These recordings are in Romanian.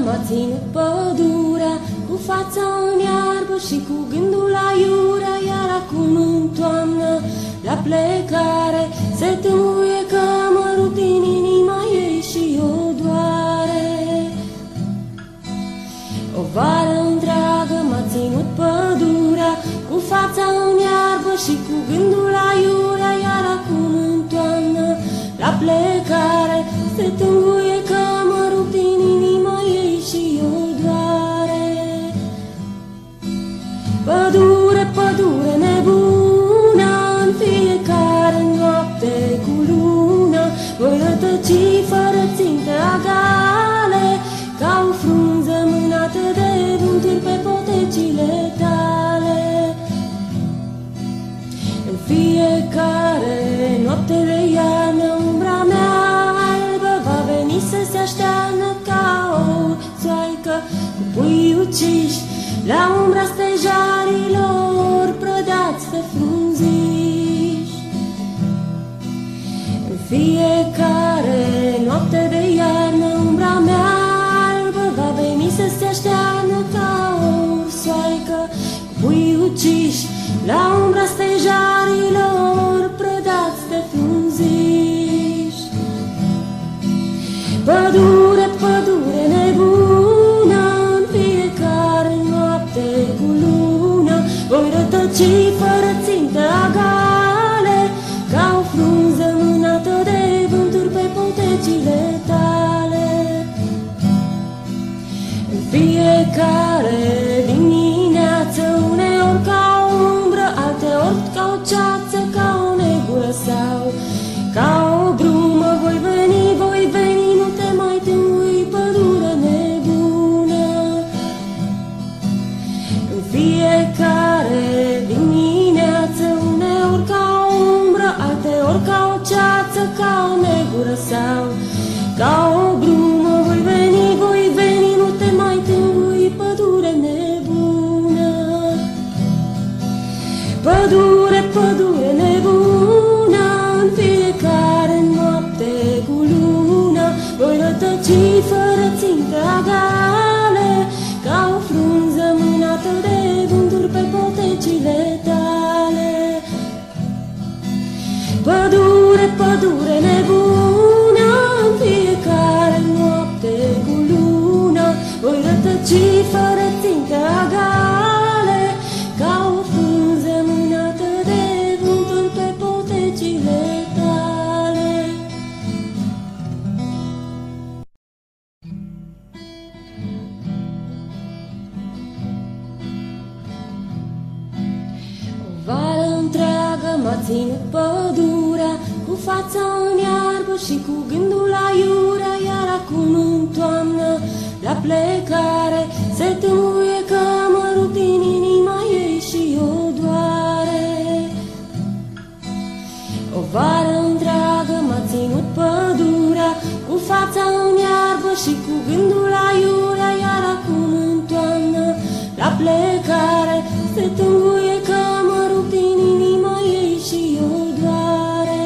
m-a ținut pădurea, cu fața în iarbă și cu gândul la iurea. Iar acum în toamnă, la plecare, se tâmbuie că mă rup din inima ei și o doare. O vară întreagă m-a ținut pădurea, cu fața în iarbă și cu gândul la iurea. Iar acum în toamnă, la plecare, se tâmbuie că mă rup din inima ei și o doare. Pădure, pădure nebună, în fiecare noapte cu lună, voi rătăci fără ținte agale, ca o frunză mânată de vânturi pe potecile tale. În fiecare noapte de iarnă, umbra mea albă va veni să se aștearnă ca o țoaică cu pui uciși la umbra stejarilor prădați de frunziși. În fiecare noapte de iarnă, umbra mea albă va veni să se aștearnă ca o soaică cu pui uciși la umbra stejarilor prădați de frunziși. Pădure, pădure nebună, în fiecare noapte cu lună, voi rătăci fără țintă agale, ca o frunză mânată de vânturi pe potecile tale. În fiecare dimineață, uneori ca o umbră, alteori ca o ceață, ca o negură sau ca o brumă, voi veni, nu te mai tângui, pădure nebună. În fiecare dimineață, uneori ca o umbră, alteori ca o ceață, ca o negură sau ca o brumă, voi veni, nu te mai tângui, pădure nebună. Pădure, pădure nebună, în fiecare noapte cu lună, voi rătăci fără țintă agale, ca o frunză mânată de vânturi pe potecile tale. Pădure, pădure nebună, în fiecare noapte cu lună, voi rătăci fără țintă agale, ca o frunză mânată de vânturi pe potecile tale. O vară întreagă m-a ținut pădurea, cu fața în iarbă și cu gândul la iurea. Iar acum în toamnă, la plecare, se tâmbuie că mă rup din inima ei și o doare. O vară întreagă m-a ținut pădurea, cu fața în iarbă și cu gândul la iurea. Iar acum în toamnă, la plecare, se tâmbuie că mă rup din inima ei și o doare.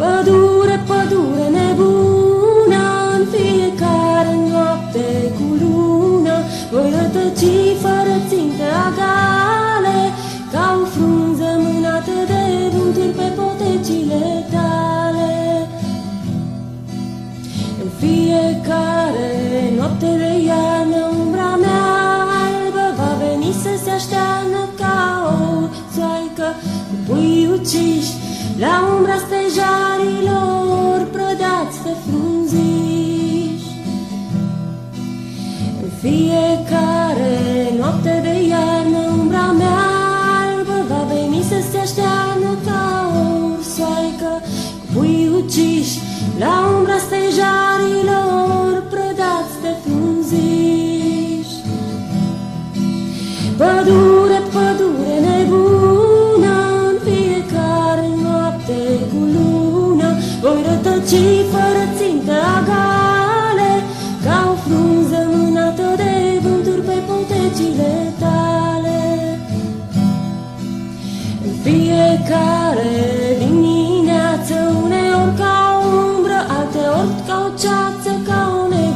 Pădure, pădure nebună, în fiecare noapte cu lună, voi rătăci fără țintă agale, ca o frunză mânată de vânturi pe potecile tale. În fiecare noapte de iarnă, umbra mea albă va veni să se aștearnă ca o țoaică cu pui uciși la umbra stejarilor prădați de frunziși. În fiecare noapte de iarnă, umbra mea albă va veni să se aștearnă ca o soaică cu pui uciși la umbra stejarilor prădați de frunziși. Pădure, pădure nebună, în fiecare noapte cu lună, voi rătăci fără țintă agale, ca o frunză mânată de vânturi pe potecile tale. În fiecare dimineață, uneori ca o umbră, alteori ca o ceață, ca o negură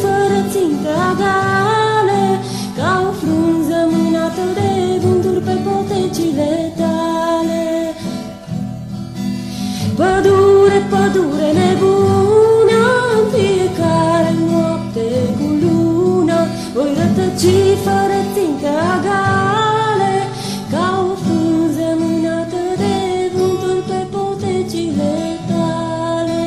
fără țintă agale, ca o frunză mânată de vânturi pe potecile tale. Pădure, pădure nebună, în fiecare noapte cu lună, voi rătăci fără țintă agale, ca o frunză mânată de vânturi pe potecile tale.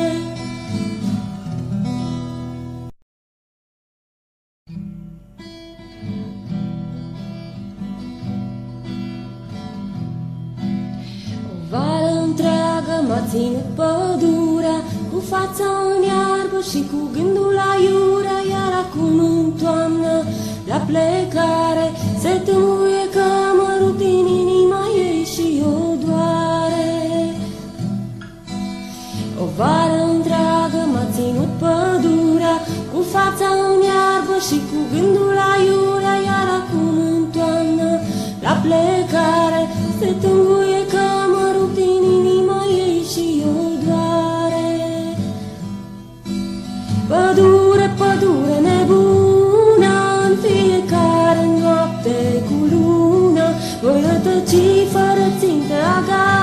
O vară întreagă m-a ținut pădurea, cu fața în iarbă și cu gândul la iurea, iar acum în toamnă, la plecare, se tâmbuie că mă rup din inima ei și o doare. O vară întreagă m-a ținut pădurea, cu fața în iarbă și cu gândul la iurea, iar acum în toamnă, la plecare, se tâmbuie că mă rup din inima ei și o doare. Pădure, pădure nebună, în fiecare noapte cu lună, voi rătăci fără țintă agale,